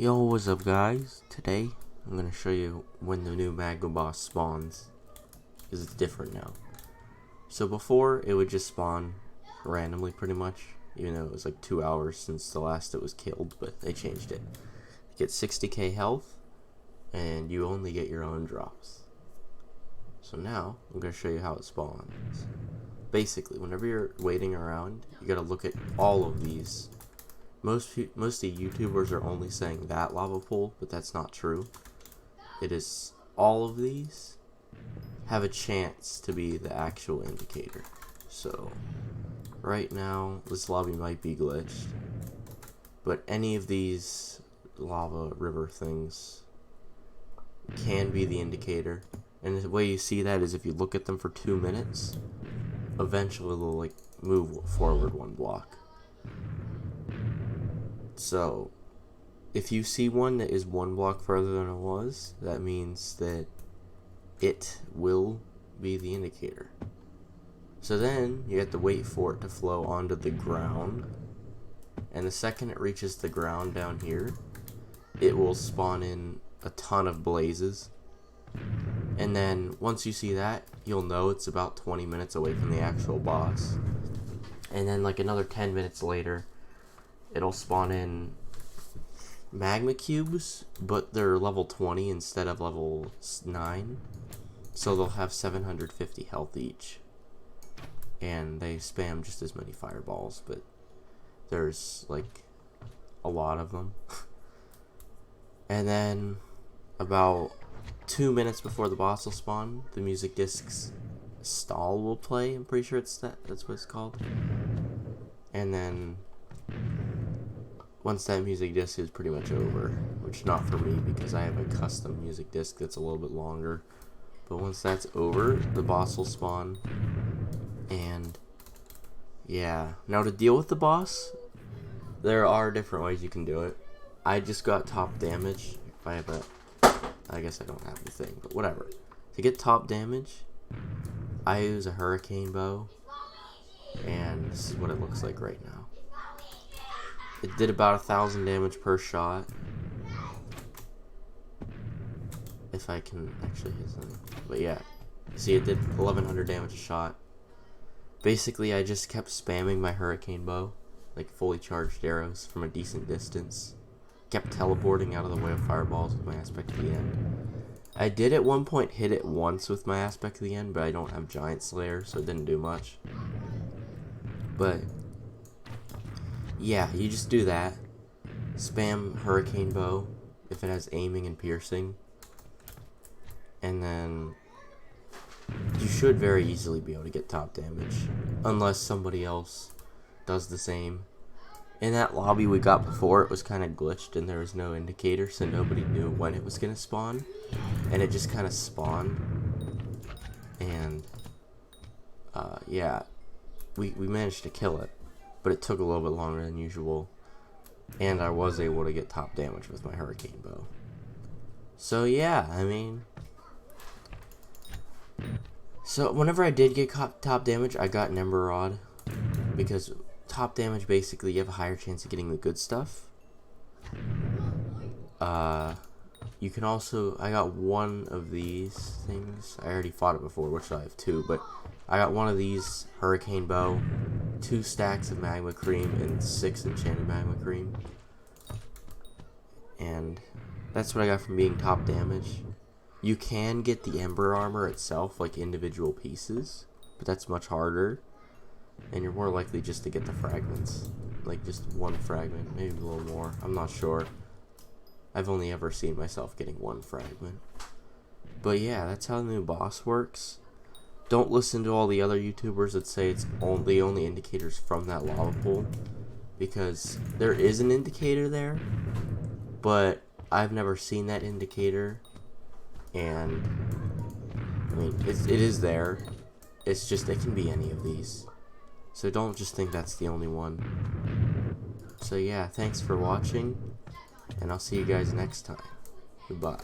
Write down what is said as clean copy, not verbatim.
Yo, what's up guys? Today I'm gonna show you when the new magma boss spawns, because it's different now. So before it would just spawn randomly pretty much, even though it was like 2 hours since the last it was killed, but they changed it. You get 60k health and you only get your own drops. So now I'm gonna show you how it spawns. Basically, whenever you're waiting around, you gotta look at all of these. Most of the YouTubers are only saying that lava pool, but that's not true. It is all of these have a chance to be the actual indicator. So right now this lobby might be glitched, but any of these lava river things can be the indicator. And the way you see that is if you look at them for 2 minutes, eventually they'll like move forward 1 block. So if you see one that is 1 block further than it was, that means that it will be the indicator. So then you have to wait for it to flow onto the ground, and the second it reaches the ground down here, it will spawn in a ton of blazes. And then once you see that, you'll know it's about 20 minutes away from the actual boss. And then like another 10 minutes later, it'll spawn in magma cubes, but they're level 20 instead of level 9. So they'll have 750 health each. And they spam just as many fireballs, but there's like a lot of them. And then about 2 minutes before the boss will spawn, the music disc's stall will play. I'm pretty sure that's what it's called. And then once that music disc is pretty much over, which not for me because I have a custom music disc that's a little bit longer, but once that's over, the boss will spawn. And yeah, now to deal with the boss, there are different ways you can do it. I just got top damage. If I have I guess I don't have the thing, but whatever. To get top damage, I use a hurricane bow, and this is what it looks like right now. It did about 1,000 damage per shot. If I can actually hit something. But yeah, see, it did 1,100 damage a shot. Basically, I just kept spamming my hurricane bow, like fully charged arrows from a decent distance. Kept teleporting out of the way of fireballs with my aspect to the end. I did at one point hit it once with my aspect to the end, but I don't have giant slayer, so it didn't do much. But yeah, you just do that. Spam hurricane bow if it has aiming and piercing, and then you should very easily be able to get top damage, unless somebody else does the same. In that lobby we got before, it was kind of glitched and there was no indicator, so nobody knew when it was going to spawn, and it just kind of spawned. And yeah, we managed to kill it, but it took a little bit longer than usual, and I was able to get top damage with my hurricane bow. So yeah, I mean, so whenever I did get top damage, I got an Ember Rod, because top damage, basically you have a higher chance of getting the good stuff. You can also, I got one of these things. I already fought it before, which I have 2, but I got one of these hurricane bow, 2 stacks of magma cream, and 6 enchanted magma cream. And that's what I got from being top damage. You can get the ember armor itself, like individual pieces, but that's much harder. And you're more likely just to get the fragments, like just 1 fragment, maybe a little more, I'm not sure. I've only ever seen myself getting 1 fragment. But yeah, that's how the new boss works. Don't listen to all the other YouTubers that say it's only indicators from that lava pool, because there is an indicator there, but I've never seen that indicator. And I mean, it is there, it's just it can be any of these. So don't just think that's the only one. So yeah, thanks for watching, and I'll see you guys next time. Goodbye.